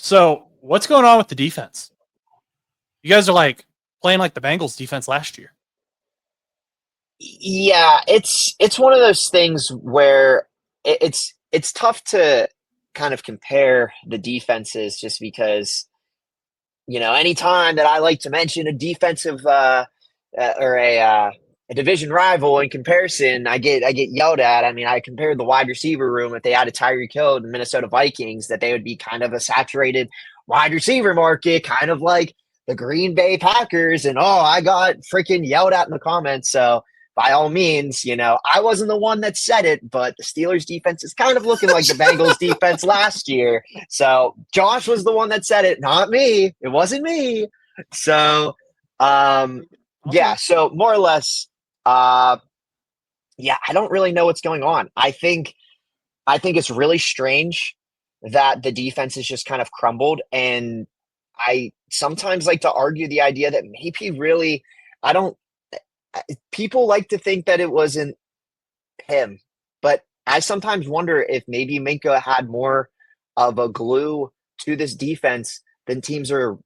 So what's going on with the defense? You guys are like playing like the Bengals defense last year. Yeah, it's one of those things where it's tough to kind of compare the defenses just because anytime that I like to mention a defensive or a division rival in comparison, I get yelled at. I mean, I compared the wide receiver room if they had a Tyreek Hill to the Minnesota Vikings, that they would be kind of a saturated wide receiver market, kind of like the Green Bay Packers. And I got freaking yelled at in the comments. So by all means, I wasn't the one that said it, but the Steelers defense is kind of looking like the Bengals defense last year. So Josh was the one that said it, not me. It wasn't me. So, yeah. Okay. So more or less, uh, yeah, I don't really know what's going on. I think it's really strange that the defense has just kind of crumbled, and I sometimes like to argue the idea that maybe really, I don't. People like to think that it wasn't him, but I sometimes wonder if maybe Minka had more of a glue to this defense than teams or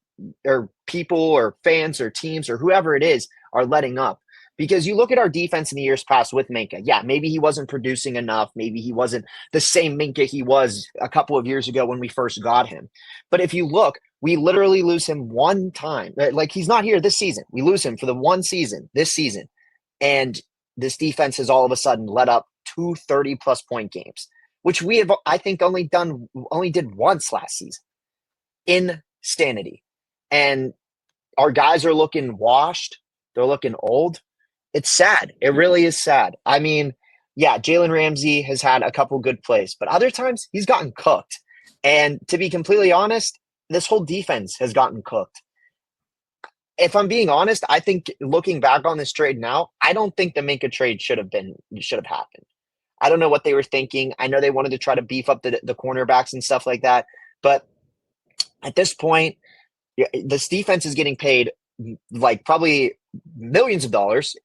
people or fans or teams or whoever it is are letting up. Because you look at our defense in the years past with Minka. Yeah, maybe he wasn't producing enough. Maybe he wasn't the same Minka he was a couple of years ago when we first got him. But if you look, we literally lose him one time. Like, he's not here this season. We lose him for the one season, this season. And this defense has all of a sudden let up two 30-plus point games, which we have, I think, only did once last season. Insanity. And our guys are looking washed. They're looking old. It's sad. It really is sad. I mean, yeah, Jalen Ramsey has had a couple good plays, but other times he's gotten cooked. And to be completely honest, this whole defense has gotten cooked. If I'm being honest, I think looking back on this trade now, I don't think the Minka trade should have happened. I don't know what they were thinking. I know they wanted to try to beef up the cornerbacks and stuff like that, but at this point, this defense is getting paid like probably millions of dollars.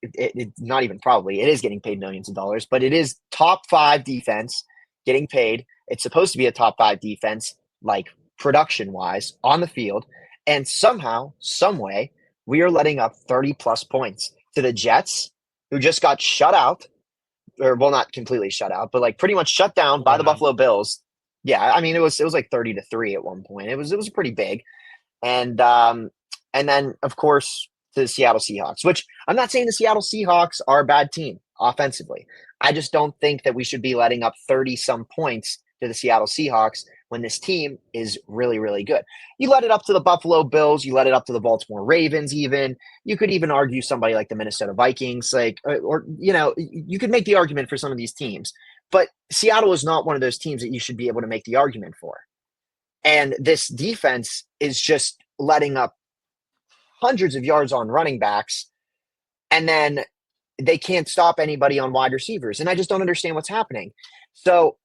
Not even probably, it is getting paid millions of dollars, but it is top five defense getting paid. It's supposed to be a top five defense, like production wise on the field. And somehow, some way, we are letting up 30 plus points to the Jets, who just got shut out, or well, not completely shut out, but like pretty much shut down by Blown the out. Buffalo Bills. Yeah, I mean it was like 30-3 at one point. It was pretty big. And then of course the Seattle Seahawks, which I'm not saying the Seattle Seahawks are a bad team offensively. I just don't think that we should be letting up 30 some points to the Seattle Seahawks when this team is really, really good. You let it up to the Buffalo Bills, you let it up to the Baltimore Ravens, even. You could even argue somebody like the Minnesota Vikings, like, or you could make the argument for some of these teams. But Seattle is not one of those teams that you should be able to make the argument for. And this defense is just letting up hundreds of yards on running backs, and then they can't stop anybody on wide receivers. And I just don't understand what's happening. So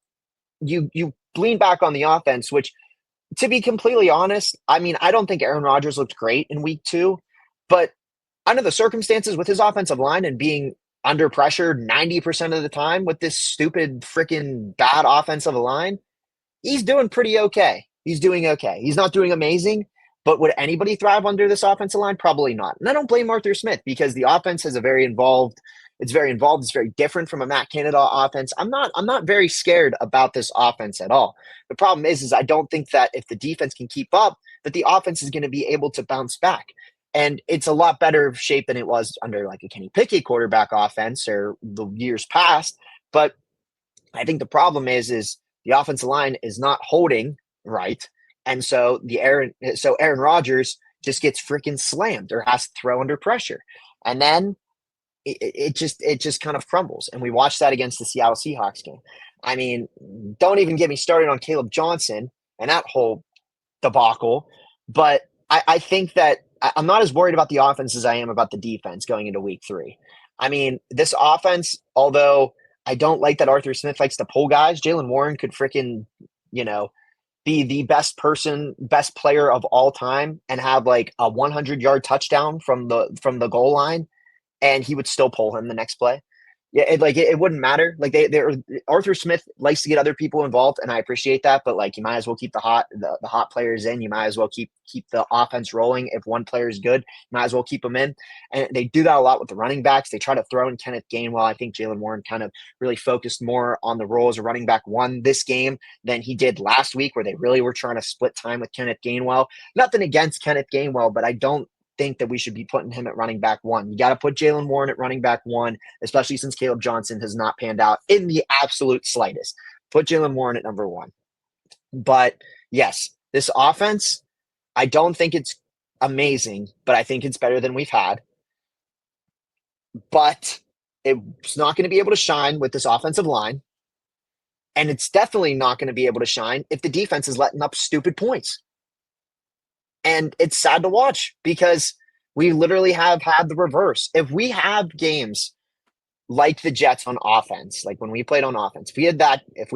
you lean back on the offense, which, to be completely honest, I mean, I don't think Aaron Rodgers looked great in week 2, but under the circumstances with his offensive line and being under pressure 90% of the time with this stupid freaking bad offensive line, he's doing pretty okay. He's doing okay. He's not doing amazing, but would anybody thrive under this offensive line? Probably not. And I don't blame Arthur Smith, because the offense is very involved. It's very different from a Matt Canada offense. I'm not very scared about this offense at all. The problem is I don't think that if the defense can keep up, that the offense is going to be able to bounce back. And it's a lot better shape than it was under like a Kenny Pickett quarterback offense or the years past. But I think the problem is the offensive line is not holding right. And so Aaron Rodgers just gets freaking slammed or has to throw under pressure. And then it just kind of crumbles. And we watched that against the Seattle Seahawks game. I mean, don't even get me started on Caleb Johnson and that whole debacle. But I think that I'm not as worried about the offense as I am about the defense going into week 3. I mean, this offense, although I don't like that Arthur Smith likes to pull guys, Jaylen Warren could freaking, be the best player of all time and have like a 100-yard touchdown from the goal line, and he would still pull him the next play. Yeah, it wouldn't matter. Like they're Arthur Smith likes to get other people involved, and I appreciate that. But like, you might as well keep the hot players in. You might as well keep the offense rolling. If one player is good, you might as well keep them in. And they do that a lot with the running backs. They try to throw in Kenneth Gainwell. I think Jaylen Warren kind of really focused more on the role as a running back one this game than he did last week, where they really were trying to split time with Kenneth Gainwell. Nothing against Kenneth Gainwell, but I don't think that we should be putting him at running back one. You got to put Jaylen Warren at running back one, especially since Caleb Johnson has not panned out in the absolute slightest. Put Jaylen Warren at number one. But yes, this offense, I don't think it's amazing, but I think it's better than we've had. But it's not going to be able to shine with this offensive line. And it's definitely not going to be able to shine if the defense is letting up stupid points. And it's sad to watch because we literally have had the reverse. If we have games like the Jets on offense, like when we played on offense, if we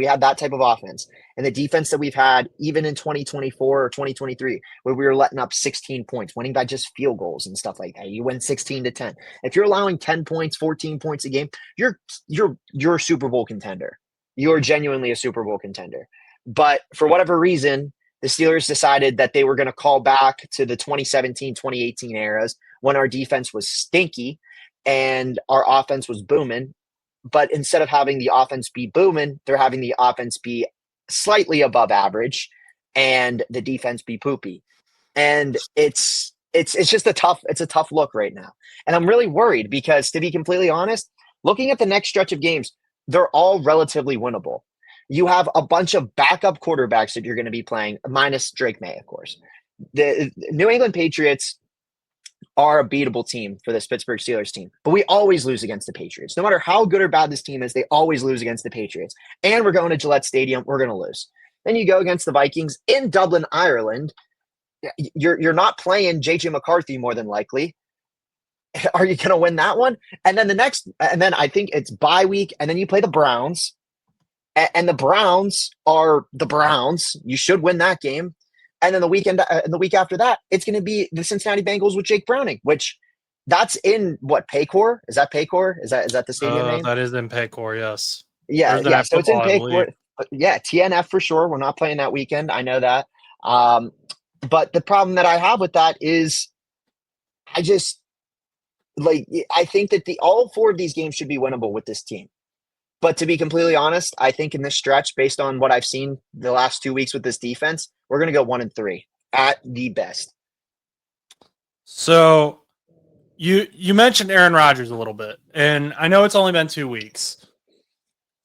had that type of offense and the defense that we've had even in 2024 or 2023, where we were letting up 16 points, winning by just field goals and stuff like that, you win 16-10. If you're allowing 10 points, 14 points a game, you're a Super Bowl contender. You're genuinely a Super Bowl contender. But for whatever reason, the Steelers decided that they were going to call back to the 2017, 2018 eras when our defense was stinky and our offense was booming. But instead of having the offense be booming, they're having the offense be slightly above average and the defense be poopy. And it's just a tough look right now. And I'm really worried because, to be completely honest, looking at the next stretch of games, they're all relatively winnable. You have a bunch of backup quarterbacks that you're going to be playing, minus Drake May, of course. The New England Patriots are a beatable team for this Pittsburgh Steelers team, but we always lose against the Patriots. No matter how good or bad this team is, they always lose against the Patriots. And we're going to Gillette Stadium, we're going to lose. Then you go against the Vikings in Dublin, Ireland. You're not playing JJ McCarthy more than likely. Are you going to win that one? And then I think it's bye week, and then you play the Browns. And the Browns are the Browns. You should win that game. And then the week after that, it's going to be the Cincinnati Bengals with Jake Browning, which that's in what, Paycor? Is that Paycor? Is that the stadium name? That is in Paycor, yes. Yeah. So it's in Paycor. Yeah, TNF for sure. We're not playing that weekend. I know that. But the problem that I have with that is I think that all four of these games should be winnable with this team. But to be completely honest, I think in this stretch, based on what I've seen the last 2 weeks with this defense, we're going to go 1-3 at the best. So you mentioned Aaron Rodgers a little bit, and I know it's only been 2 weeks.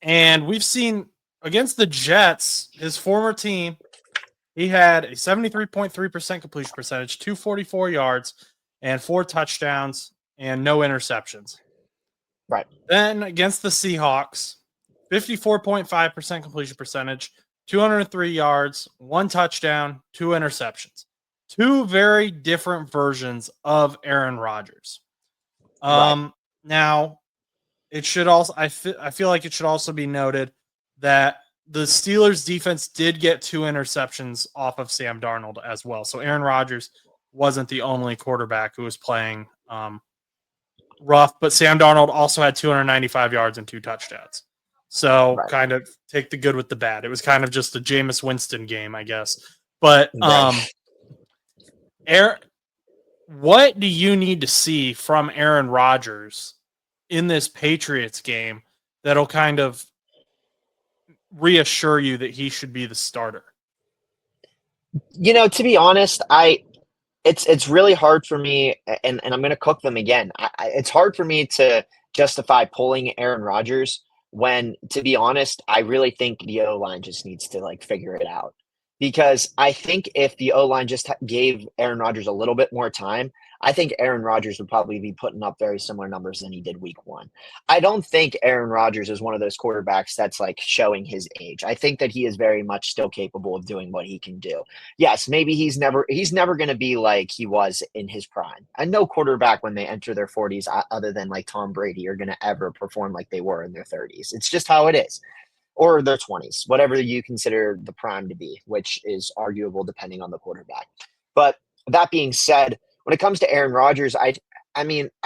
And we've seen against the Jets, his former team, he had a 73.3% completion percentage, 244 yards, and 4 touchdowns, and no interceptions. Right. Then against the Seahawks, 54.5% completion percentage, 203 yards, 1 touchdown, 2 interceptions. 2 very different versions of Aaron Rodgers. Right. Now, it should also I feel like it should also be noted that the Steelers defense did get 2 interceptions off of Sam Darnold as well. So Aaron Rodgers wasn't the only quarterback who was playing rough, but Sam Darnold also had 295 yards and 2 touchdowns. So kind of take the good with the bad. It was kind of just a Jameis Winston game, I guess. But what do you need to see from Aaron Rodgers in this Patriots game that'll kind of reassure you that he should be the starter? To be honest, it's really hard for me, and I'm going to cook them again. It's hard for me to justify pulling Aaron Rodgers when, to be honest, I really think the O-line just needs to figure it out. Because I think if the O-line just gave Aaron Rodgers a little bit more time, I think Aaron Rodgers would probably be putting up very similar numbers than he did week 1. I don't think Aaron Rodgers is one of those quarterbacks that's showing his age. I think that he is very much still capable of doing what he can do. Yes, maybe he's never going to be like he was in his prime. And no quarterback when they enter their 40s, other than Tom Brady, are going to ever perform like they were in their 30s. It's just how it is. Or their 20s, whatever you consider the prime to be, which is arguable depending on the quarterback. But that being said, when it comes to Aaron Rodgers, I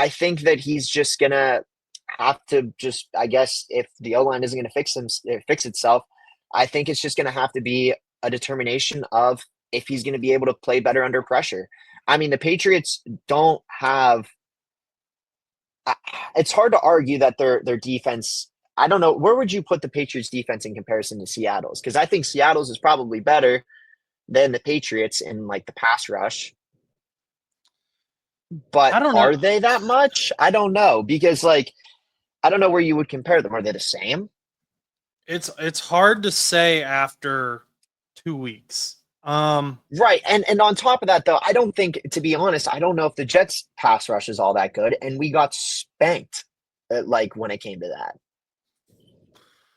think that he's just going to have to just, I guess, if the O-line isn't going to fix itself, I think it's just going to have to be a determination of if he's going to be able to play better under pressure. I mean, the Patriots don't have – it's hard to argue that their defense – I don't know. Where would you put the Patriots defense in comparison to Seattle's? Because I think Seattle's is probably better than the Patriots in, like, the pass rush. But I don't know. are they that much? I don't know. Because, like, I don't know where you would compare them. Are they the same? It's hard to say after 2 weeks. Right. And on top of that, though, I don't think, to be honest, I don't know if the Jets pass rush is all that good. And we got spanked, like, when it came to that.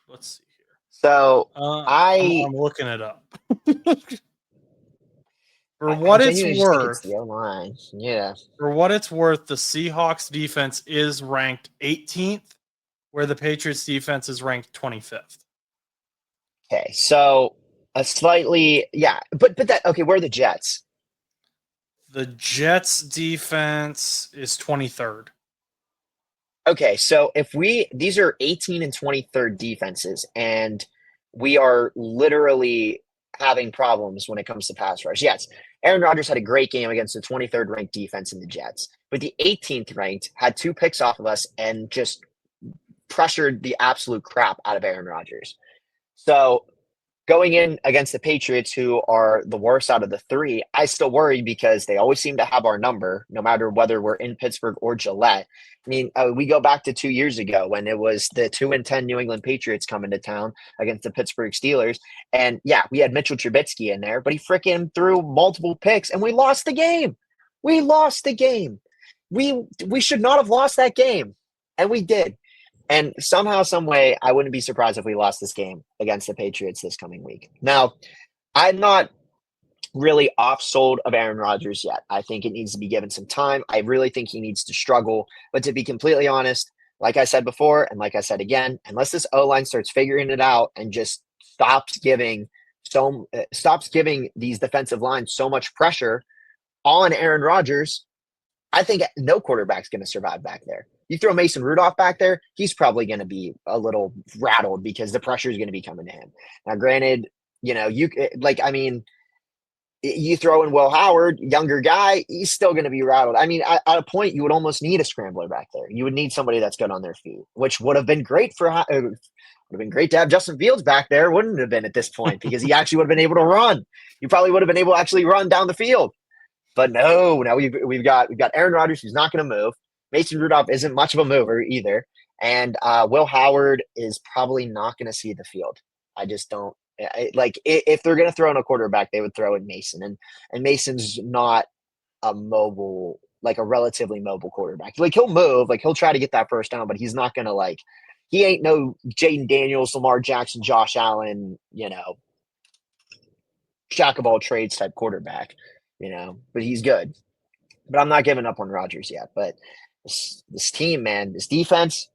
Let's see here. So I'm looking it up. For what it's worth, yeah. For what it's worth, the Seahawks defense is ranked 18th, where the Patriots defense is ranked 25th. Okay, so a slightly, yeah, but that, okay, where are the Jets? The Jets defense is 23rd. Okay, so if these are 18 and 23rd defenses, and we are literally having problems when it comes to pass rush. Yes, Aaron Rodgers had a great game against the 23rd ranked defense in the Jets, but the 18th ranked had 2 picks off of us and just pressured the absolute crap out of Aaron Rodgers. So going in against the Patriots, who are the worst out of the 3, I still worry because they always seem to have our number, no matter whether we're in Pittsburgh or Gillette. I mean, we go back to 2 years ago when it was the 2-10 New England Patriots coming to town against the Pittsburgh Steelers. And yeah, we had Mitchell Trubisky in there, but he freaking threw multiple picks and we lost the game. We lost the game. We should not have lost that game. And we did. And somehow, some way, I wouldn't be surprised if we lost this game against the Patriots this coming week. Now, I'm not really off-sold of Aaron Rodgers yet. I think it needs to be given some time. I really think he needs to struggle. But to be completely honest, like I said before, and like I said again, unless this O-line starts figuring it out and just stops giving these defensive lines so much pressure on Aaron Rodgers, I think no quarterback's going to survive back there. You throw Mason Rudolph back there, he's probably going to be a little rattled because the pressure is going to be coming to him. Now, granted, you throw in Will Howard, younger guy, he's still going to be rattled. I mean, at a point, you would almost need a scrambler back there. You would need somebody that's good on their feet, which would have been great to have Justin Fields back there, wouldn't it have been at this point, because he actually would have been able to run. You probably would have been able to actually run down the field. But no, now we've got Aaron Rodgers, who's not going to move. Mason Rudolph isn't much of a mover either. And Will Howard is probably not going to see the field. I just don't. If they're going to throw in a quarterback, they would throw in Mason. And Mason's not a relatively mobile quarterback. Like, he'll move, like, he'll try to get that first down, but he's not going to, he ain't no Jaden Daniels, Lamar Jackson, Josh Allen, jack of all trades type quarterback, but he's good. But I'm not giving up on Rodgers yet. But this team, man, this defense,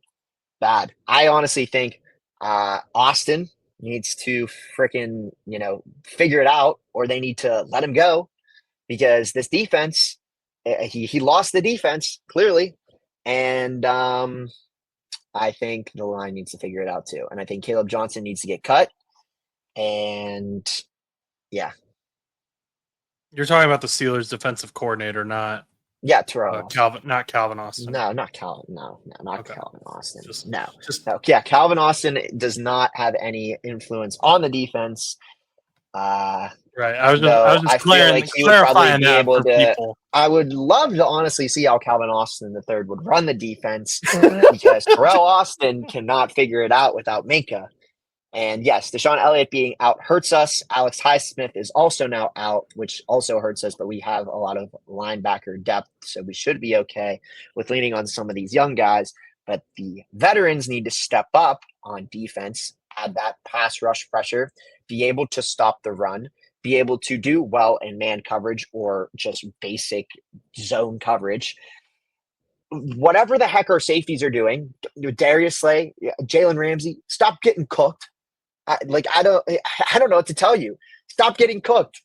bad. I honestly think Austin needs to freaking, figure it out, or they need to let him go, because this defense, he lost the defense clearly. And I think the line needs to figure it out too. And I think Caleb Johnson needs to get cut. And yeah. You're talking about the Steelers defensive coordinator, not Terrell not Calvin Austin. No, not Calvin. No, not okay. Calvin Austin. No. Yeah, Calvin Austin does not have any influence on the defense. Right. I was just clarifying that for people. I would love to honestly see how Calvin Austin III would run the defense, because Terrell Austin cannot figure it out without Minka. And yes, Deshaun Elliott being out hurts us. Alex Highsmith is also now out, which also hurts us, but we have a lot of linebacker depth, so we should be okay with leaning on some of these young guys. But the veterans need to step up on defense, add that pass rush pressure, be able to stop the run, be able to do well in man coverage or just basic zone coverage. Whatever the heck our safeties are doing, Darius Slay, Jalen Ramsey, stop getting cooked. I don't know what to tell you. Stop getting cooked.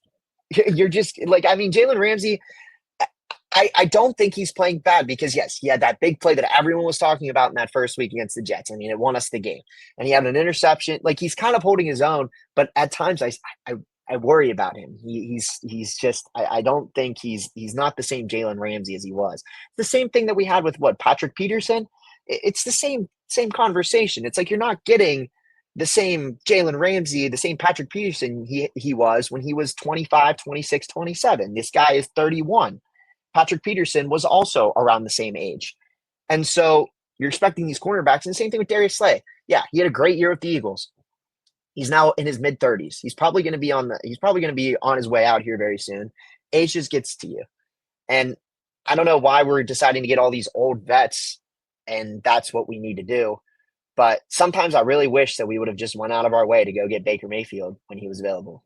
You're just Jalen Ramsey. I don't think he's playing bad because, yes, he had that big play that everyone was talking about in that first week against the Jets. I mean, it won us the game. And he had an interception. Like, he's kind of holding his own, but at times I worry about him. He's just I don't think he's not the same Jalen Ramsey as he was. The same thing that we had with Patrick Peterson. It's the same conversation. It's like you're not getting the same Jalen Ramsey, the same Patrick Peterson he was when he was 25, 26, 27. This guy is 31. Patrick Peterson was also around the same age. And so you're expecting these cornerbacks, and the same thing with Darius Slay. Yeah, he had a great year with the Eagles. He's now in his mid 30s. He's probably going to be on his way out here very soon. Age just gets to you. And I don't know why we're deciding to get all these old vets, and that's what we need to do. But sometimes I really wish that we would have just went out of our way to go get Baker Mayfield when he was available.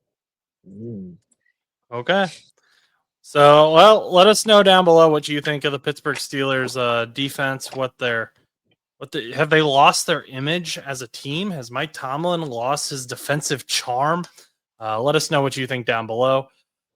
Okay. So, well, let us know down below what you think of the Pittsburgh Steelers defense. Have they lost their image as a team? Has Mike Tomlin lost his defensive charm? Let us know what you think down below.